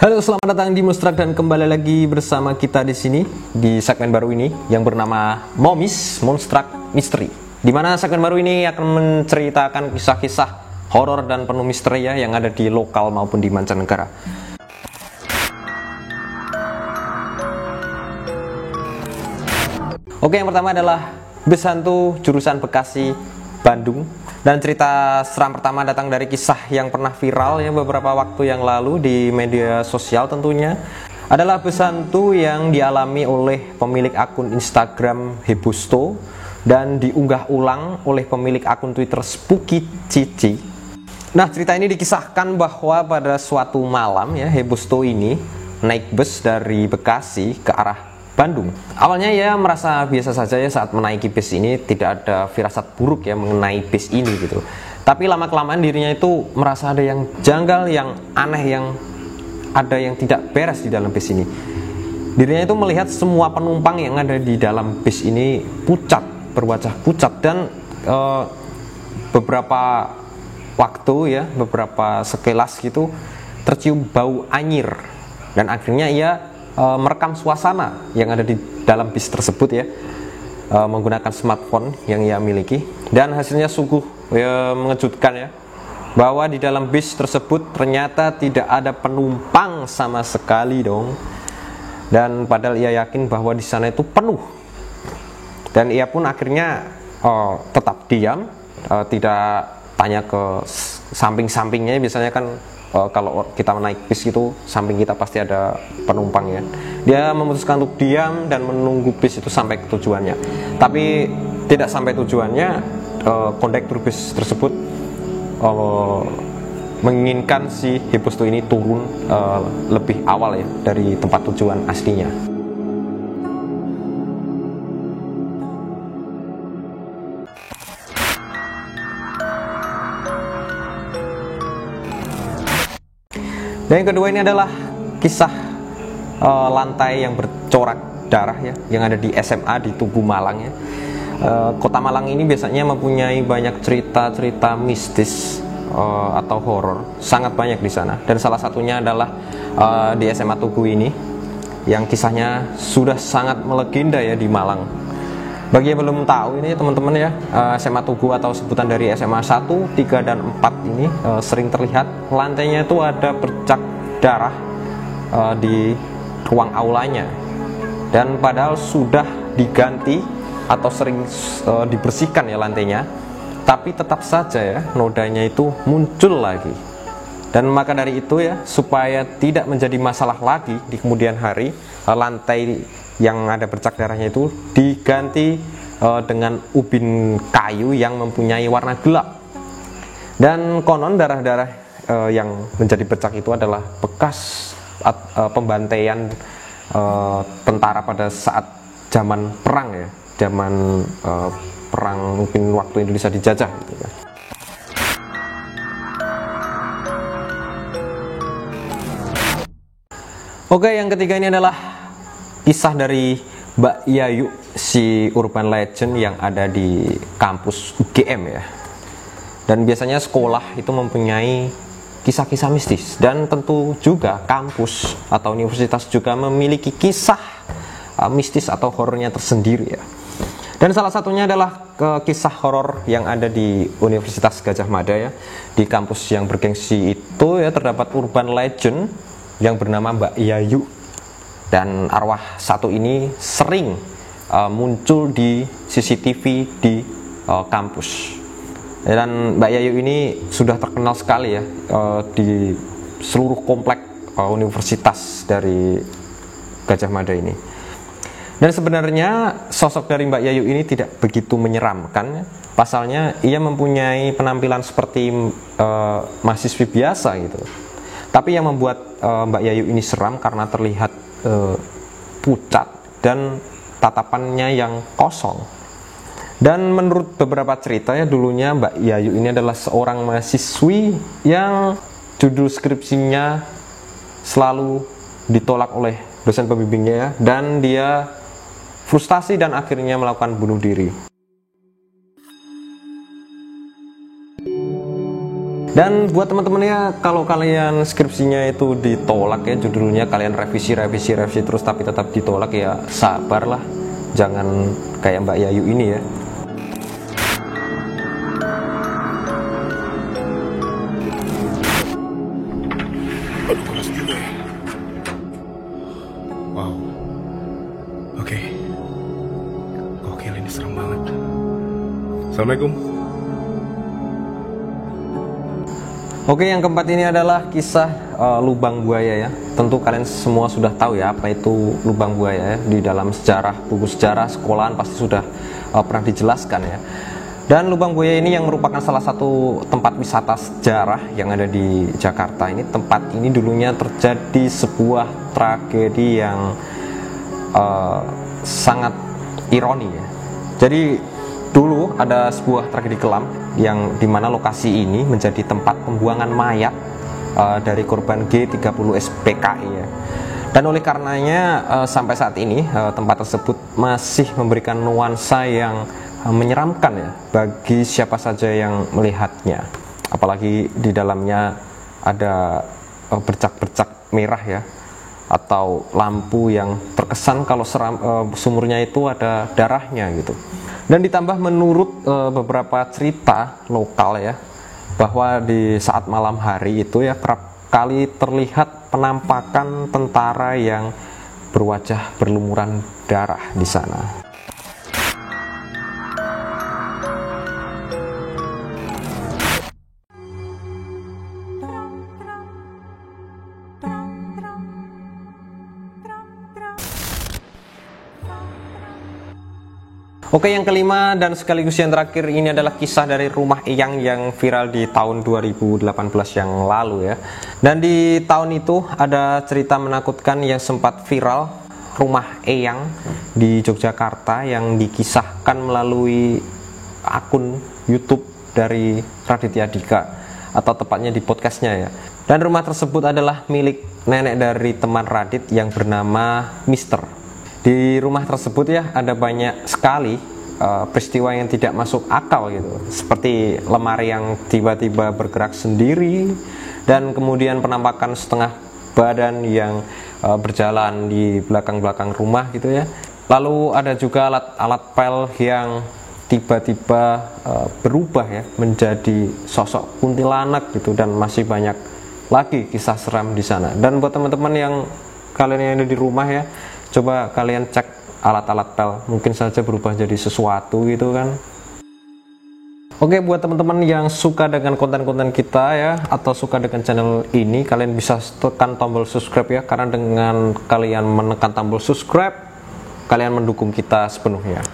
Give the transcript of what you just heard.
Halo, selamat datang di Mustrak dan kembali lagi bersama kita di sini di segmen baru ini yang bernama Momis Monstrak Misteri. Di mana segmen baru ini akan menceritakan kisah-kisah horor dan penuh misteri ya yang ada di lokal maupun di mancanegara. Oke, yang pertama adalah Bus Hantu jurusan Bekasi, Bandung. Dan cerita seram pertama datang dari kisah yang pernah viral ya beberapa waktu yang lalu di media sosial tentunya. Adalah bus hantu yang dialami oleh pemilik akun Instagram Hebosto dan diunggah ulang oleh pemilik akun Twitter Spooky Cici. Nah, cerita ini dikisahkan bahwa pada suatu malam ya Hebosto ini naik bus dari Bekasi ke arah Bandung. Awalnya ia merasa biasa saja ya saat menaiki bis ini, tidak ada firasat buruk ya mengenai bis ini gitu. Tapi lama-kelamaan dirinya itu merasa ada yang janggal, yang aneh, yang ada yang tidak beres di dalam bis ini. Dirinya itu melihat semua penumpang yang ada di dalam bis ini pucat, berwajah pucat, dan beberapa waktu ya, beberapa sekilas gitu tercium bau anyir, dan akhirnya ia merekam suasana yang ada di dalam bis tersebut ya menggunakan smartphone yang ia miliki, dan hasilnya sungguh mengejutkan ya, bahwa di dalam bis tersebut ternyata tidak ada penumpang sama sekali dong, dan padahal ia yakin bahwa di sana itu penuh, dan ia pun akhirnya tetap diam, tidak tanya ke samping-sampingnya. Biasanya kan kalau kita naik bis itu samping kita pasti ada penumpang ya. Dia memutuskan untuk diam dan menunggu bis itu sampai ke tujuannya. Tapi tidak sampai tujuannya, kondektur bis tersebut menginginkan si Hebosto ini turun lebih awal ya dari tempat tujuan aslinya. Dan yang kedua ini adalah kisah lantai yang bercorak darah ya, yang ada di SMA di Tugu Malang ya. Kota Malang ini biasanya mempunyai banyak cerita-cerita mistis atau horor, sangat banyak di sana. Dan salah satunya adalah di SMA Tugu ini, yang kisahnya sudah sangat melegenda ya di Malang. Bagi yang belum tahu ini teman-teman ya, SMA Tugu atau sebutan dari SMA 1, 3, dan 4 ini sering terlihat lantainya itu ada bercak darah di ruang aulanya, dan padahal sudah diganti atau sering dibersihkan ya lantainya, tapi tetap saja ya nodanya itu muncul lagi. Dan maka dari itu ya, supaya tidak menjadi masalah lagi di kemudian hari, lantai yang ada bercak darahnya itu diganti dengan ubin kayu yang mempunyai warna gelap. Dan konon darah-darah yang menjadi bercak itu adalah bekas pembantaian tentara pada saat zaman perang ya, zaman perang mungkin waktu Indonesia dijajah gitu ya. Oke, yang ketiga ini adalah kisah dari Mbak Yayu, si urban legend yang ada di kampus UGM ya. Dan biasanya sekolah itu mempunyai kisah-kisah mistis, dan tentu juga kampus atau universitas juga memiliki kisah mistis atau horornya tersendiri ya. Dan salah satunya adalah kisah horor yang ada di Universitas Gadjah Mada ya. Di kampus yang bergengsi itu ya terdapat urban legend yang bernama Mbak Yayu. Dan arwah satu ini sering muncul di CCTV di kampus. Dan Mbak Yayu ini sudah terkenal sekali ya di seluruh komplek universitas dari Gadjah Mada ini. Dan sebenarnya sosok dari Mbak Yayu ini tidak begitu menyeramkan. Pasalnya ia mempunyai penampilan seperti mahasiswi biasa gitu. Tapi yang membuat Mbak Yayu ini seram karena terlihat pucat dan tatapannya yang kosong. Dan menurut beberapa cerita ya, dulunya Mbak Yayu ini adalah seorang mahasiswi yang judul skripsinya selalu ditolak oleh dosen pembimbingnya ya, dan dia frustasi dan akhirnya melakukan bunuh diri. Dan buat teman-teman ya, kalau kalian skripsinya itu ditolak ya, judulnya kalian revisi terus tapi tetap ditolak, ya sabarlah, jangan kayak Mbak Yayu ini ya. Aduh, keras juga ya. Wow. Oke. Gokil, ini serem banget. Assalamualaikum. Oke, yang keempat ini adalah kisah lubang buaya ya. Tentu kalian semua sudah tahu ya apa itu lubang buaya ya. Di dalam sejarah, buku sejarah sekolahan pasti sudah pernah dijelaskan ya. Dan lubang buaya ini yang merupakan salah satu tempat wisata sejarah yang ada di Jakarta ini. Tempat ini dulunya terjadi sebuah tragedi yang sangat ironi ya. Jadi dulu ada sebuah tragedi kelam yang dimana lokasi ini menjadi tempat pembuangan mayat dari korban G30 SPKI ya. Dan oleh karenanya sampai saat ini tempat tersebut masih memberikan nuansa yang menyeramkan ya bagi siapa saja yang melihatnya, apalagi di dalamnya ada bercak-bercak merah ya, atau lampu yang terkesan kalau sumurnya itu ada darahnya gitu. Dan ditambah menurut beberapa cerita lokal ya, bahwa di saat malam hari itu ya kerap kali terlihat penampakan tentara yang berwajah berlumuran darah di sana. Oke, yang kelima dan sekaligus yang terakhir ini adalah kisah dari rumah Eyang yang viral di tahun 2018 yang lalu ya. Dan di tahun itu ada cerita menakutkan yang sempat viral, rumah Eyang di Yogyakarta yang dikisahkan melalui akun YouTube dari Raditya Dika, atau tepatnya di podcastnya ya. Dan rumah tersebut adalah milik nenek dari teman Radit yang bernama Mister. Di rumah tersebut ya ada banyak sekali peristiwa yang tidak masuk akal gitu, seperti lemari yang tiba-tiba bergerak sendiri, dan kemudian penampakan setengah badan yang berjalan di belakang-belakang rumah gitu ya. Lalu ada juga alat-alat pel yang tiba-tiba berubah ya menjadi sosok kuntilanak gitu, dan masih banyak lagi kisah seram di sana. Dan buat teman-teman yang kalian yang ada di rumah ya, coba kalian cek alat-alat pel, mungkin saja berubah jadi sesuatu gitu kan. Oke, buat teman-teman yang suka dengan konten-konten kita ya, atau suka dengan channel ini, kalian bisa tekan tombol subscribe ya, karena dengan kalian menekan tombol subscribe, kalian mendukung kita sepenuhnya.